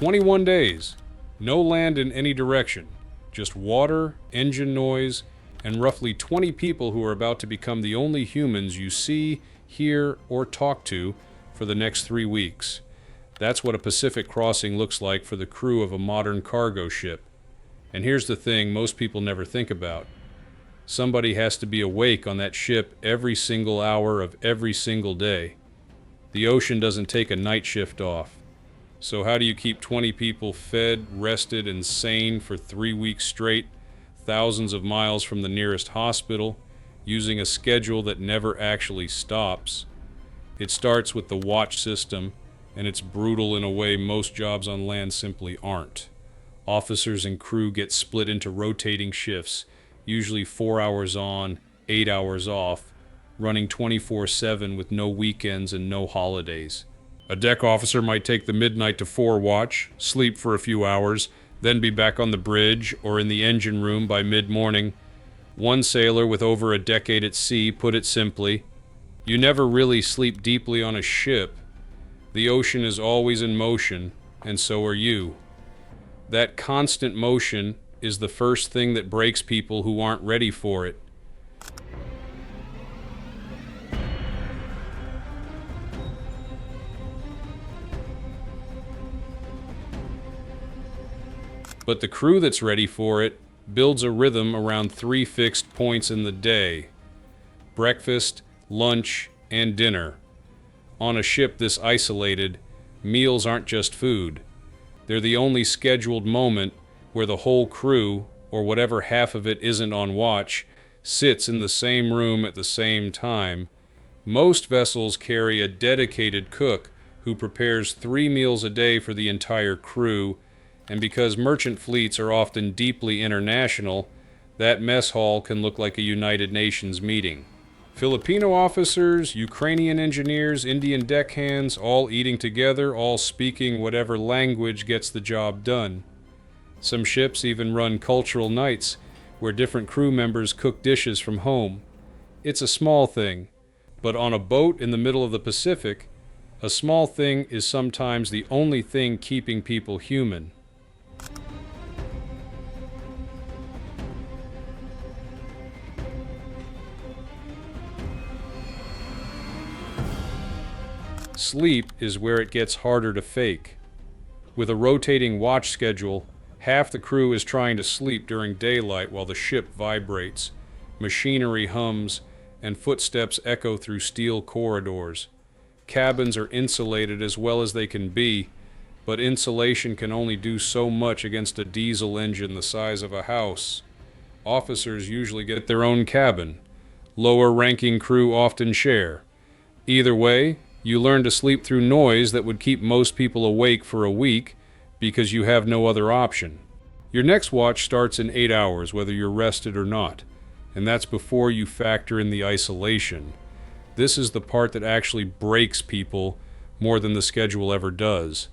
21 days. No land in any direction. Just water, engine noise, and roughly 20 people who are about to become the only humans you see, hear, or talk to for the next 3 weeks. That's what a Pacific crossing looks like for the crew of a modern cargo ship. And here's the thing most people never think about. Somebody has to be awake on that ship every single hour of every single day. The ocean doesn't take a night shift off. So how do you keep 20 people fed, rested, and sane for 3 weeks straight, thousands of miles from the nearest hospital, using a schedule that never actually stops? It starts with the watch system, and it's brutal in a way most jobs on land simply aren't. Officers and crew get split into rotating shifts, usually 4 hours on, 8 hours off, running 24/7 with no weekends and no holidays. A deck officer might take the midnight to 4 watch, sleep for a few hours, then be back on the bridge or in the engine room by mid-morning. One sailor with over a decade at sea put it simply, "You never really sleep deeply on a ship. The ocean is always in motion, and so are you." That constant motion is the first thing that breaks people who aren't ready for it. But the crew that's ready for it builds a rhythm around 3 fixed points in the day: breakfast, lunch, and dinner. On a ship this isolated, meals aren't just food. They're the only scheduled moment where the whole crew, or whatever half of it isn't on watch, sits in the same room at the same time. Most vessels carry a dedicated cook who prepares 3 meals a day for the entire crew, and because merchant fleets are often deeply international, that mess hall can look like a United Nations meeting. Filipino officers, Ukrainian engineers, Indian deckhands, all eating together, all speaking whatever language gets the job done. Some ships even run cultural nights, where different crew members cook dishes from home. It's a small thing, but on a boat in the middle of the Pacific, a small thing is sometimes the only thing keeping people human. Sleep is where it gets harder to fake. With a rotating watch schedule, half the crew is trying to sleep during daylight while the ship vibrates, machinery hums, and footsteps echo through steel corridors. Cabins are insulated as well as they can be, but insulation can only do so much against a diesel engine the size of a house. Officers usually get their own cabin. Lower-ranking crew often share. Either way, you learn to sleep through noise that would keep most people awake for a week because you have no other option. Your next watch starts in 8 hours, whether you're rested or not, and that's before you factor in the isolation. This is the part that actually breaks people more than the schedule ever does.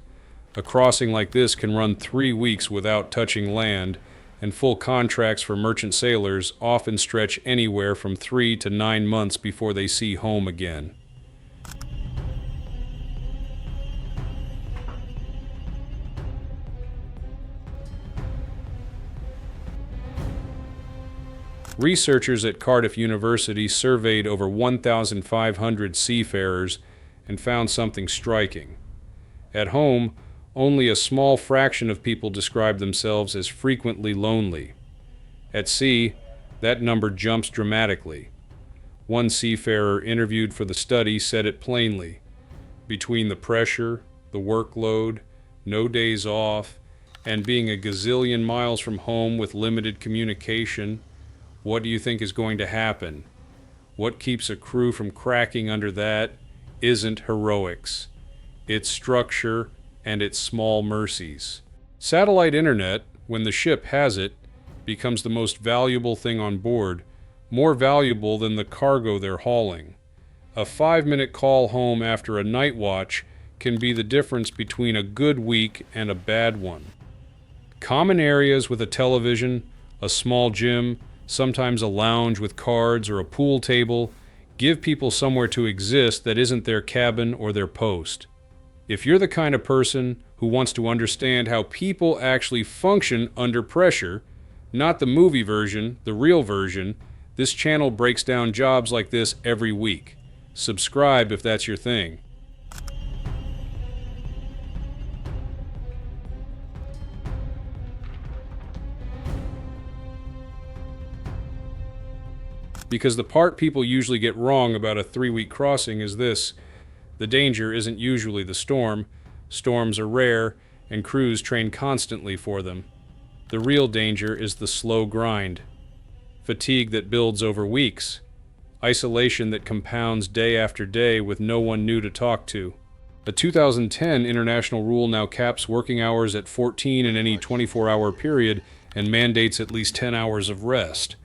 A crossing like this can run 3 weeks without touching land, and full contracts for merchant sailors often stretch anywhere from 3 to 9 months before they see home again. Researchers at Cardiff University surveyed over 1,500 seafarers and found something striking. At home, only a small fraction of people describe themselves as frequently lonely. At sea, that number jumps dramatically. One seafarer interviewed for the study said it plainly: between the pressure, the workload, no days off, and being a gazillion miles from home with limited communication, what do you think is going to happen? What keeps a crew from cracking under that isn't heroics. It's structure and its small mercies. Satellite internet, when the ship has it, becomes the most valuable thing on board, more valuable than the cargo they're hauling. A 5-minute call home after a night watch can be the difference between a good week and a bad one. Common areas with a television, a small gym, sometimes a lounge with cards or a pool table, give people somewhere to exist that isn't their cabin or their post. If you're the kind of person who wants to understand how people actually function under pressure, not the movie version, the real version, this channel breaks down jobs like this every week. Subscribe if that's your thing. Because the part people usually get wrong about a 3-week crossing is this: the danger isn't usually the storm. Storms are rare, and crews train constantly for them. The real danger is the slow grind. Fatigue that builds over weeks. Isolation that compounds day after day with no one new to talk to. A 2010 international rule now caps working hours at 14 in any 24-hour period and mandates at least 10 hours of rest.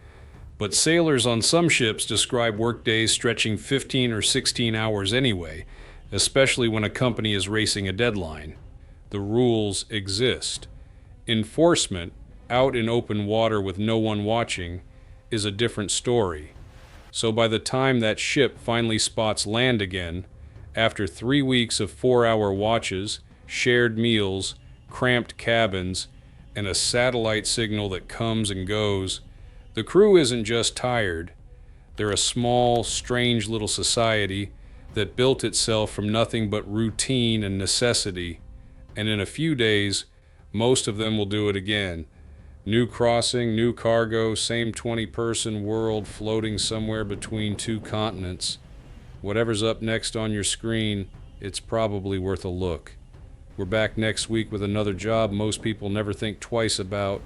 But sailors on some ships describe workdays stretching 15 or 16 hours anyway, especially when a company is racing a deadline. The rules exist. Enforcement, out in open water with no one watching, is a different story. So by the time that ship finally spots land again, after 3 weeks of 4-hour watches, shared meals, cramped cabins, and a satellite signal that comes and goes, the crew isn't just tired. They're a small, strange little society that built itself from nothing but routine and necessity, and in a few days, most of them will do it again. New crossing, new cargo, same 20-person world floating somewhere between 2 continents. Whatever's up next on your screen, it's probably worth a look. We're back next week with another job most people never think twice about.